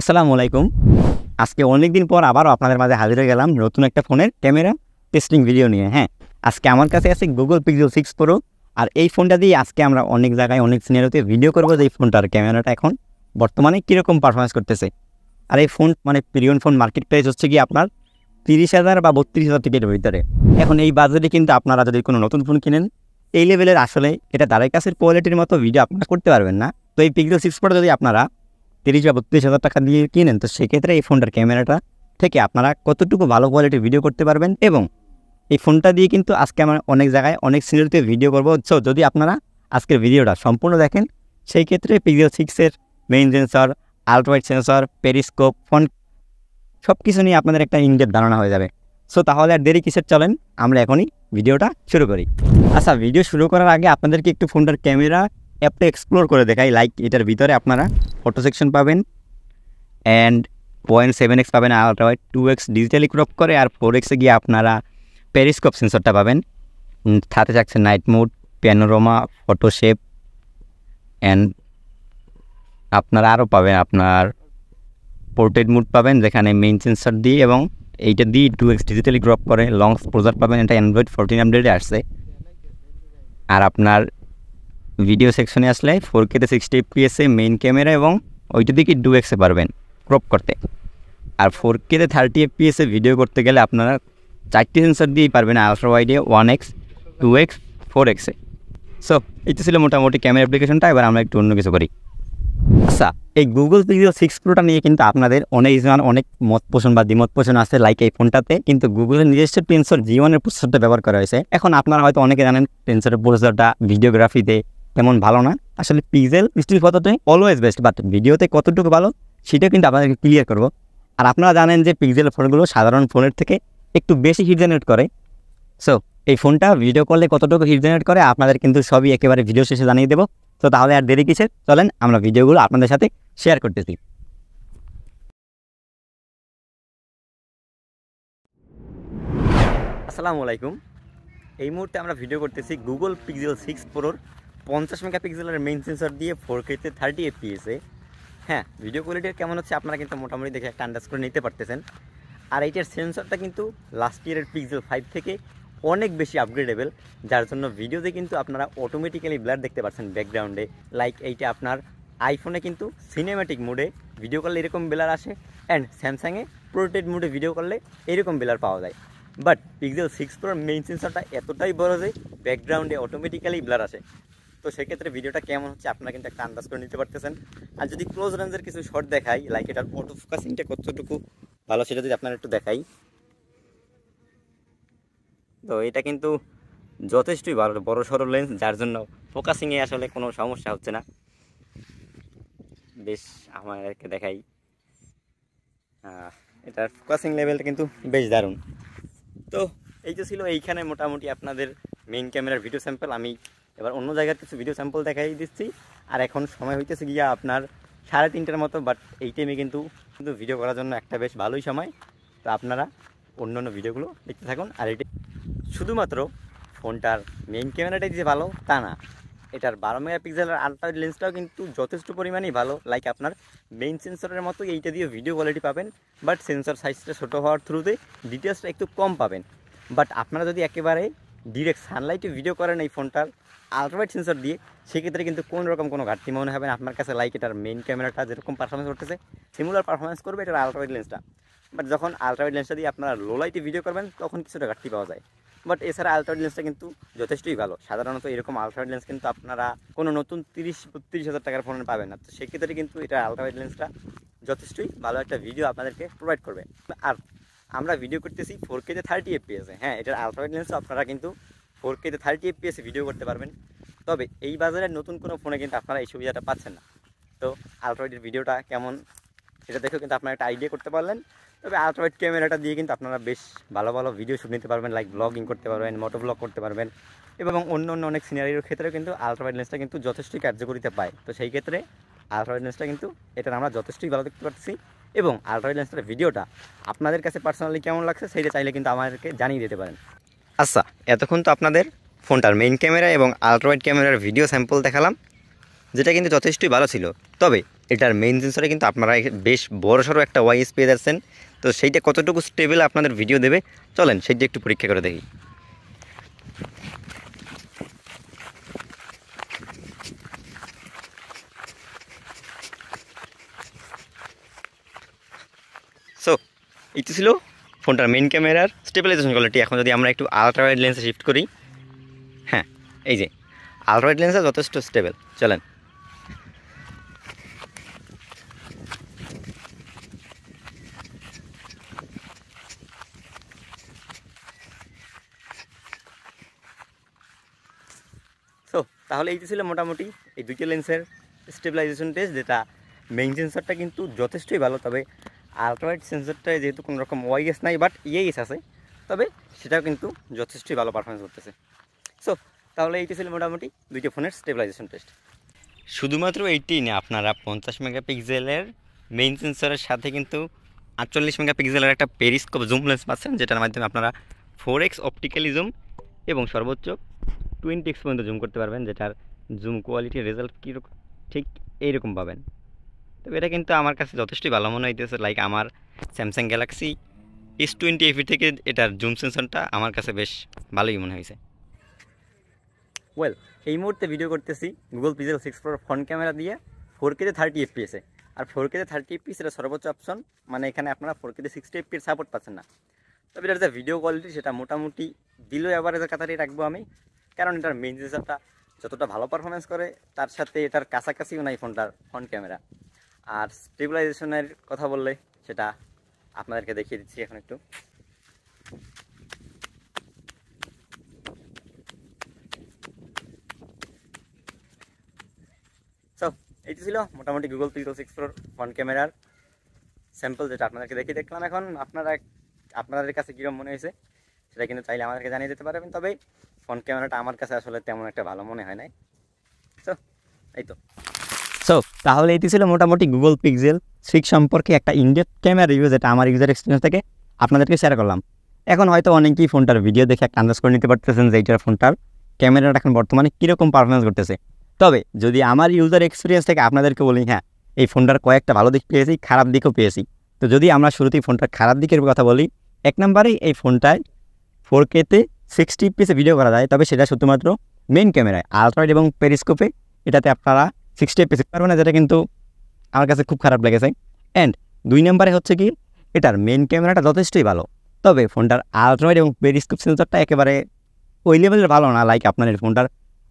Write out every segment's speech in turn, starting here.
আসসালামু আলাইকুম। আজকে অনেক দিন পর আবারও আপনাদের মাঝে হাজির হয়ে গেলাম নতুন একটা ফোনের ক্যামেরা টেস্টিং ভিডিও নিয়ে। আজকে আমার কাছে আছে Google Pixel 6 Pro, আর এই ফোনটা দিয়ে আজকে আমরা অনেক জায়গায় অনেক সিনারিওতে ভিডিও করব যে এই ফোনটার ক্যামেরাটা এখন বর্তমানে কীরকম পারফরমেন্স করতেছে। আর এই phone premium phone market price হচ্ছে কি আপনার 30,000 বা 32,000 টাকার ভিতরে। এখন এই বাজেটে কিন্তু আপনারা যদি কোনো নতুন ফোন কিনেন এই লেভেলের আসলে এটা দাঁড়াই কাছের কোয়ালিটির মতো ভিডিও আপনারা করতে পারবেন না। তো এই Pixel 6 Pro যদি আপনারা 30 বা 32,000 টাকা দিয়ে কিনেন, তো সেক্ষেত্রে এই ফোনটার ক্যামেরাটা থেকে আপনারা কতটুকু ভালো কোয়ালিটির ভিডিও করতে পারবেন। এবং এই ফোনটা দিয়ে কিন্তু আজকে আমরা অনেক জায়গায় অনেক সিনারিওতে ভিডিও করবো। সো যদি আপনারা আজকের ভিডিওটা সম্পূর্ণ দেখেন, সেই ক্ষেত্রে Pixel 6-এর main sensor, ultrawide sensor, periscope, phone সব কিছু নিয়ে আপনাদের একটা ইনডেপথ ধারণা হয়ে যাবে। সো তাহলে আর দেরি কিসের, চলেন আমরা এখনই ভিডিওটা শুরু করি। আচ্ছা, ভিডিও শুরু করার আগে আপনাদেরকে একটু ফোনটার ক্যামেরা অ্যাপটা এক্সপ্লোর করে দেখাই। লাইক এটার ভিতরে আপনারা ফটো সেকশন পাবেন অ্যান্ড 0.7x পাবেন আলট্রাওয়াইড, 2x ডিজিটালি ক্রপ করে, আর 4x গিয়ে আপনারা পেরিস্কোপ সেন্সরটা পাবেন। সাথে থাকছে night mode, panorama, photo shape and আপনারা আরও পাবেন আপনার পোর্ট্রেট মোড পাবেন, যেখানে মেইন সেন্সর দিয়ে এবং এইটা দিয়ে 2x ডিজিটালি ক্রপ করে লং এক্সপোজার পাবেন। এটা অ্যান্ড্রয়েড 14 আপডেটে আসছে। আর আপনার ভিডিও সেকশনে আসলে 4K-তে 60 fps মেইন ক্যামেরা এবং ওইটা দিকে 2x পারবেন ক্রপ করতে। আর 4K-তে 30 fps ভিডিও করতে গেলে আপনারা 4টি সেন্সর দিয়েই পারবেন, ultra ওয়াইডে 1x, 2x, 4x। So এটা ছিল মোটামুটি ক্যামেরা অ্যাপ্লিকেশনটা। এবার আমরা একটু অন্য কিছু করি। আচ্ছা, এই Google Pixel 6 Proটা নিয়ে কিন্তু আপনাদের অনেক মত পোষণ বা দ্বিমত পোষণ আছে। লাইক এই ফোনটাতে কিন্তু গুগলের নিজস্ব টেন্সর G1 এর প্রসেসরটা ব্যবহার করা হয়েছে। এখন আপনারা হয়তো অনেকে জানেন টেন্সরের প্রসেসরটা ভিডিওগ্রাফিতে তেমন ভালো না। আসলে পিক্সেল স্টিল কতটাই অলওয়েজ বেস্ট, বাট ভিডিওতে কতটুকু ভালো সেটা কিন্তু আপনাদেরকে ক্লিয়ার করব। আর আপনারা জানেন যে পিক্সেল ফোনগুলো সাধারণ ফোনের থেকে একটু বেশি হিট জেনারেট করে। সো এই ফোনটা ভিডিও করলে কতটুকু হিট জেনারেট করে আপনাদের কিন্তু সবই একেবারে ভিডিও শেষে জানিয়ে দেবো। তো তাহলে আর দেরি কিসের, চলেন আমরা ভিডিওগুলো আপনাদের সাথে শেয়ার করতেছি। আসসালামু আলাইকুম। এই মুহূর্তে আমরা ভিডিও করতেছি Google Pixel 6 Proর 50 মেগাপিক্সেলের মেইন সেন্সর দিয়ে 4K-তে 30 fps। ভিডিও কোয়ালিটি কেমন হচ্ছে আপনারা কিন্তু মোটামুটি দেখে একটা আন্দাজ করে নিতে পারতেছেন। আর এইটার সেন্সরটা কিন্তু লাস্ট ইয়ারের Pixel 5 থেকে অনেক বেশি আপগ্রেডেবল, যার জন্য ভিডিওতে কিন্তু আপনারা অটোমেটিক্যালি ব্লার দেখতে পাচ্ছেন ব্যাকগ্রাউন্ডে। লাইক এইটা আপনার আইফোনে কিন্তু সিনেম্যাটিক মোডে ভিডিও করলে এরকম ব্লার আসে, অ্যান্ড স্যামসাংয়ে পোর্ট্রেট মোডে ভিডিও করলে এরকম ব্লার পাওয়া যায়। বাট Pixel 6 Proর মেইন সেন্সরটা এতটাই বড় যে ব্যাকগ্রাউন্ডে অটোমেটিক্যালি ব্লার আসে। তো সেক্ষেত্রে ভিডিওটা কেমন হচ্ছে আপনারা কিন্তু একটা আন্দাজ করে নিতে পারতেছেন। আর যদি ক্লোজ রেঞ্জের কিছু শট দেখাই, লাইক এটার অটো ফোকাসিংটা কতটুকু ভালো সেটা যদি আপনারা একটু দেখাই, তো এটা কিন্তু যথেষ্টই বড় সড়ো লেন্স, যার জন্য ফোকাসিংয়ে আসলে কোনো সমস্যা হচ্ছে না। বেশ আমাকে দেখাই, এটার ফোকাসিং লেভেলটা কিন্তু বেশ দারুণ। তো এই যে ছিল এইখানে মোটামুটি আপনাদের মেইন ক্যামেরার ভিডিও স্যাম্পল। আমি এবার অন্য জায়গার কিছু ভিডিও স্যাম্পল দেখাই দিচ্ছি। আর এখন সময় হইতেছে গিয়া আপনার 3:30টার মতো, বাট এই টাইমে কিন্তু ভিডিও করার জন্য একটা বেশ ভালোই সময়। তো আপনারা অন্য অন্য ভিডিওগুলো দেখতে থাকুন। আর এটি শুধুমাত্র ফোনটার মেইন ক্যামেরাটাই যে ভালো তা না, এটার 12 মেগাপিক্সেলের আলট্রাওয়াইড লেন্সটাও কিন্তু যথেষ্ট পরিমাণেই ভালো। লাইক আপনার মেইন সেন্সরের মতো এইটা দিয়ে ভিডিও কোয়ালিটি পাবেন, বাট সেন্সর সাইজটা ছোটো হওয়ার থ্রুতে ডিটেলসটা একটু কম পাবেন। বাট আপনারা যদি একেবারে ডিরেক্ট সানলাইটে ভিডিও করেন এই ফোনটার আলট্রাওয়াইড সেন্সর দিয়ে, সেক্ষেত্রে কিন্তু কোনো রকম কোনো ঘাটতি মনে হবে না আপনার কাছে। লাইক এটার মেইন ক্যামেরাটা যেরকম পারফরমেন্স করতেছে সিমিলার পারফরমেন্স করবে এটার আলট্রাওয়াইড লেন্সটা। বাট যখন আলট্রাওয়াইড লেন্সটা দিয়ে আপনারা লো লাইটে ভিডিও করবেন তখন কিছুটা ঘাটতি পাওয়া যায়। বাট এছাড়া আলট্রাওয়াইড লেন্সটা কিন্তু যথেষ্টই ভালো। সাধারণত এরকম আলট্রাওয়াইড লেন্স কিন্তু আপনারা কোনো নতুন 30-32 হাজার টাকার ফোনে পাবেন না। তো সেক্ষেত্রে কিন্তু এটা আলট্রাওয়াইড লেন্সটা যথেষ্টই ভালো একটা ভিডিও আপনাদেরকে প্রোভাইড করবে। আর আমরা ভিডিও করতেছি 4K-তে 30 fps। এটার আলট্রাওয়াইড লেন্সও আপনারা কিন্তু 4K-তে 30 fps ভিডিও করতে পারবেন। তবে এই বাজারের নতুন কোনো ফোনে কিন্তু আপনারা এই সুবিধাটা পাচ্ছেন না। তো আলট্রাওয়াইডের ভিডিওটা কেমন সেটা দেখেও কিন্তু আপনারা একটা আইডিয়া করতে পারলেন। তবে আলট্রাওয়াইড ক্যামেরাটা দিয়ে কিন্তু আপনারা বেশ ভালো ভালো ভিডিও শুট নিতে পারবেন, লাইক ব্লগিং করতে পারবেন, মোটো ব্লগ করতে পারবেন, এবং অন্য অনেক সিনারিওর ক্ষেত্রেও কিন্তু আলট্রাওয়াইড লেন্সটা কিন্তু যথেষ্টই কার্যকরিতা পায়। তো সেই ক্ষেত্রে আলট্রাওয়াইড লেন্সটা কিন্তু এটা আমরা যথেষ্টই ভালো দেখতে পাচ্ছি। এবং আলট্রাওয়াইড লেন্সটার ভিডিওটা আপনাদের কাছে পার্সোনালি কেমন লাগছে সেইটা চাইলে কিন্তু আমাদেরকে জানিয়ে দিতে পারেন। আচ্ছা, এতক্ষণ তো আপনাদের ফোনটার মেইন ক্যামেরা এবং আলট্রাওয়াইড ক্যামেরার ভিডিও স্যাম্পল দেখালাম, যেটা কিন্তু যথেষ্টই ভালো ছিল। তবে এটার মেইন সেন্সরে কিন্তু আপনারা বেশ বড়সড় একটা ওয়াইএস পেয়ে যাচ্ছেন। তো সেইটা কতটুকু স্টেবল আপনাদের ভিডিও দেবে চলেন সেইটা একটু পরীক্ষা করে দেখি। সো এইটা ছিল ফোনটার মেইন ক্যামেরার স্টেবিলাইজেশন কোয়ালিটি। এখন যদি আমরা একটু আলট্রা ওয়াইড লেন্সে শিফট করি, হ্যাঁ এই যে আলট্রা ওয়াইড লেন্সে যথেষ্ট স্টেবল। চলেন সো তাহলে এইটা ছিল মোটামুটি এই দুইটা লেন্সের স্টেবিলাইজেশন টেস্ট, যেটা মেইন সেন্সরটা কিন্তু যথেষ্টই ভালো, তবে আলট্রা ওয়াইড সেন্সরটায় যেহেতু কোনো রকম ওয়াইএস নাই বাট ইএস আছে, তবে সেটাও কিন্তু যথেষ্টই ভালো পারফরমেন্স করতেছে। সো তাহলে এইটা ছিল মোটামুটি দুইটা ফোনের স্টেবিলাইজেশন টেস্ট। শুধুমাত্র এইটাই না, আপনারা 50 মেগাপিক্সেলের মেইন সেন্সরের সাথে কিন্তু 48 মেগাপিক্সেলের একটা পেরিস্কোপ জুম লেন্স পাচ্ছেন, যেটার মাধ্যমে আপনারা 4x অপটিক্যালি জুম এবং সর্বোচ্চ 20x পর্যন্ত জুম করতে পারবেন, যেটার জুম কোয়ালিটির রেজাল্ট কীরকম ঠিক এইরকম পাবেন। তবে এটা কিন্তু আমার কাছে যথেষ্টই ভালো মনে হইতেছে। লাইক আমার স্যামসাং গ্যালাক্সি S20 FE থেকে এটার জুম সেন্সরটা আমার কাছে বেশ ভালোই মনে হয়েছে। ওয়েল, এই মুহূর্তে ভিডিও করতেছি Google pixel 6 Pro front camera দিয়ে 4K 30 FPS এ। আর 4K 30 FPS এটা সর্বোচ্চ অপশন, মানে এখানে আপনারা 4K 60 FPS সাপোর্ট পাচ্ছেন না। তবে এটার যে ভিডিও কোয়ালিটি সেটা মোটামুটি বিলো অ্যাভারেজের কাতারেই রাখবো আমি, কারণ এটার মেইন সেন্সরটা যতটা ভালো পারফরমেন্স করে তার সাথে এটার কাছাকাছিও নাই ফোনটার ফ্রন্ট ক্যামেরা। আর স্টেবিলাইজেশনের কথা বললে সেটা আপনাদেরকে দেখিয়ে দিচ্ছি এখন একটু। সো এইটি ছিল মোটামুটি গুগল পিক্সেল 6 Pro ফ্রন্ট ক্যামেরার স্যাম্পল, যেটা আপনাদেরকে দেখিয়ে দেখলাম। এখন আপনাদের কাছে কীরকম মনে হয়েছে সেটা কিন্তু চাইলে আমাদেরকে জানিয়ে দিতে পারবেন। তবে ফ্রন্ট ক্যামেরাটা আমার কাছে আসলে তেমন একটা ভালো মনে হয় নাই। সো এই তো। সো তাহলে এটি ছিল মোটামুটি গুগল পিক্সেল 6 সম্পর্কে একটা ইনডেপথ ক্যামেরা রিভিউ, যেটা আমার ইউজার এক্সপিরিয়েন্স থেকে আপনাদেরকে শেয়ার করলাম। এখন হয়তো অনেকেই ফোনটার ভিডিও দেখে একটা আন্দাজ করে নিতে পারতেছেন যে এইটার ফোনটার ক্যামেরাটা এখন বর্তমানে কীরকম পারফরমেন্স করতেছে। তবে যদি আমার ইউজার এক্সপিরিয়েন্স থেকে আপনাদেরকে বলি, হ্যাঁ এই ফোনটার কয়েকটা ভালো দিক পেয়েছি, খারাপ দিকও পেয়েছি। তো যদি আমরা শুরুতেই ফোনটার খারাপ দিকের কথা বলি, এক নম্বরেই এই ফোনটায় 4K 60 FPS ভিডিও করা যায়, তবে সেটা শুধুমাত্র মেইন ক্যামেরায়। আলট্রা ওয়াইড এবং পেরিস্কোপে এটাতে আপনারা 60 FPS পারবেন না, যেটা কিন্তু আমার কাছে খুব খারাপ লেগেছে। অ্যান্ড 2 নম্বরে হচ্ছে কি, এটার মেইন ক্যামেরাটা যথেষ্টই ভালো, তবে ফোনটার আলট্রা ওয়াইড এবং পেরিস্কোপ সেন্সরটা একেবারে ওই লেভেলের ভালো না। লাইক আপনার এই ফোনটার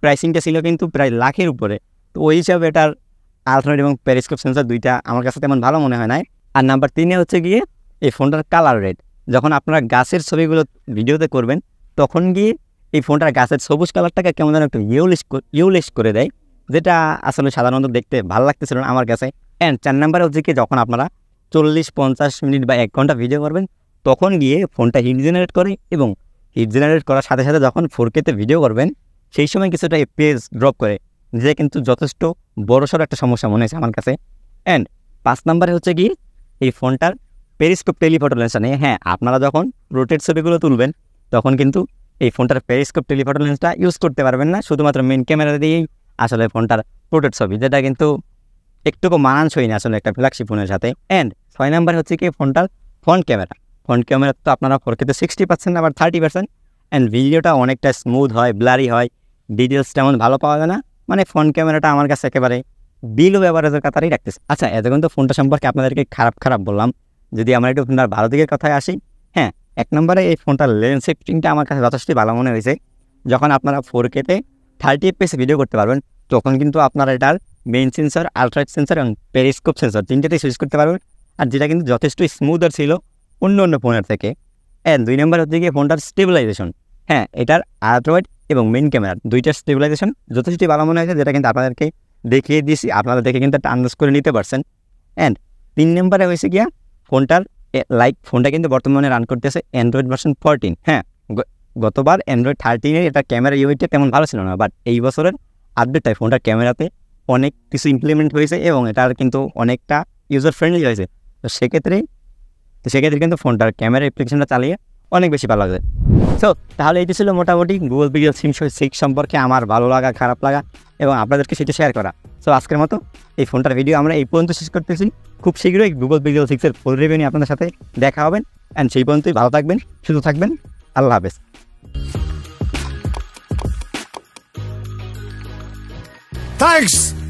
প্রাইসিংটা ছিল কিন্তু প্রায় লাখের উপরে, তো ওই হিসাবে এটার আলট্রা ওয়াইড এবং পেরিস্কোপ সেন্সর দুইটা আমার কাছে তেমন ভালো মনে হয় না। আর নাম্বার 3-এ হচ্ছে গিয়ে এই ফোনটার কালার রেড। যখন আপনারা গাছের ছবিগুলো ভিডিওতে করবেন তখন গিয়ে এই ফোনটার গাছের সবুজ কালারটাকে কেমন যেন একটু ইউলিশ করে দেয়, যেটা আসলে সাধারণত দেখতে ভালো লাগতেছিল না আমার কাছে। অ্যান্ড 4 নম্বরে হচ্ছে কি, যখন আপনারা 40-50 মিনিট বা 1 ঘন্টা ভিডিও করবেন তখন গিয়ে ফোনটা হিট জেনারেট করে, এবং হিট জেনারেট করার সাথে সাথে যখন 4K ভিডিও করবেন সেই সময় কিছুটা FPS ড্রপ করে, যে কিন্তু যথেষ্ট বড়সড় একটা সমস্যা মনে হয়েছে আমার কাছে। অ্যান্ড 5 নম্বরে হচ্ছে কি, এই ফোনটার পেরিস্কোপ টেলিফটো লেন্সটা নেই। হ্যাঁ, আপনারা যখন রোটেট ছবিগুলো তুলবেন তখন কিন্তু এই ফোনটার পেরিস্কোপ টেলিফটো লেন্সটা ইউজ করতে পারবেন না, শুধুমাত্র মেইন ক্যামেরা দিয়েই আসলে ফোনটার রোটেট ছবি, যেটা কিন্তু একটুকু মানানসই না আসলে একটা ফ্ল্যাগশিপ ফোনের সাথে। অ্যান্ড 6 নম্বর হচ্ছে কি, ফোনটার ফ্রন্ট ক্যামেরা তো আপনারা 4K 60 পাচ্ছেন না, আবার 30%। অ্যান্ড ভিডিওটা অনেকটা স্মুথ হয়, ব্লারি হয়, ডিটেলস তেমন ভালো পাওয়া যায় না। মানে ফ্রন্ট ক্যামেরাটা আমার কাছে একেবারে বিলো অ্যাভারেজের কাতারেই রাখতেছে। আচ্ছা, এতক্ষণ তো ফোনটা সম্পর্কে আপনাদেরকে খারাপ বললাম। যদি আমরা একটু ফোনটার ভালো দিকের কথায় আসি, হ্যাঁ 1 নম্বরে এই ফোনটার লেন্স শিফটিংটা আমার কাছে যথেষ্টই ভালো মনে হয়েছে। যখন আপনারা 4K 30 FPS ভিডিও করতে পারবেন তখন কিন্তু আপনারা এটার main sensor, ultra wide sensor এবং পেরিস্কোপ সেন্সর তিনটেতেই সুইচ করতে পারবেন, আর যেটা কিন্তু যথেষ্ট স্মুথার ছিল অন্য ফোনের থেকে। অ্যান্ড 2 নম্বর হচ্ছে গিয়ে ফোনটার স্টেবিলাইজেশন। হ্যাঁ, এটার আলট্রা ওয়াইড এবং মেইন ক্যামেরার দুইটার স্টেবিলাইজেশন যথেষ্টই ভালো মনে হয়েছে, যেটা কিন্তু আপনাদেরকে দেখিয়ে দিয়েছি, আপনারা দেখে কিন্তু একটা আন্দাজ করে নিতে পারছেন। অ্যান্ড 3 নম্বরে হয়েছে গিয়া ফোনটার ফোনটা কিন্তু বর্তমানে রান করতেছে অ্যান্ড্রয়েড ভার্সন 14। হ্যাঁ, গতবার অ্যান্ড্রয়েড 13-এর এটা ক্যামেরা ইউনিটটা তেমন ভালো ছিল না, বাট এই বছরের আপডেটটাই ফোনটার ক্যামেরাতে অনেক কিছু ইমপ্লিমেন্ট হয়েছে এবং এটার কিন্তু অনেকটা ইউজার ফ্রেন্ডলি হয়েছে। তো সেক্ষেত্রে কিন্তু ফোনটার ক্যামেরা অ্যাপ্লিকেশনটা চালিয়ে অনেক বেশি ভালো লাগবে। সো তাহলে এটি ছিল মোটামুটি গুগল পিক্সেল 6 সম্পর্কে আমার ভালো লাগা খারাপ লাগা এবং আপনাদেরকে সেটা শেয়ার করা। সো আজকের মতো এই ফোনটার ভিডিও আমরা এই পর্যন্ত শেষ করতেছি। খুব শীঘ্রই গুগল পিক্সেল 6 এর ফুল রিভিউ নিয়ে আপনাদের সাথে দেখা হবেন। অ্যান্ড সেই পর্যন্তই ভালো থাকবেন, সুস্থ থাকবেন। আল্লাহ হাফেজ। Thanks!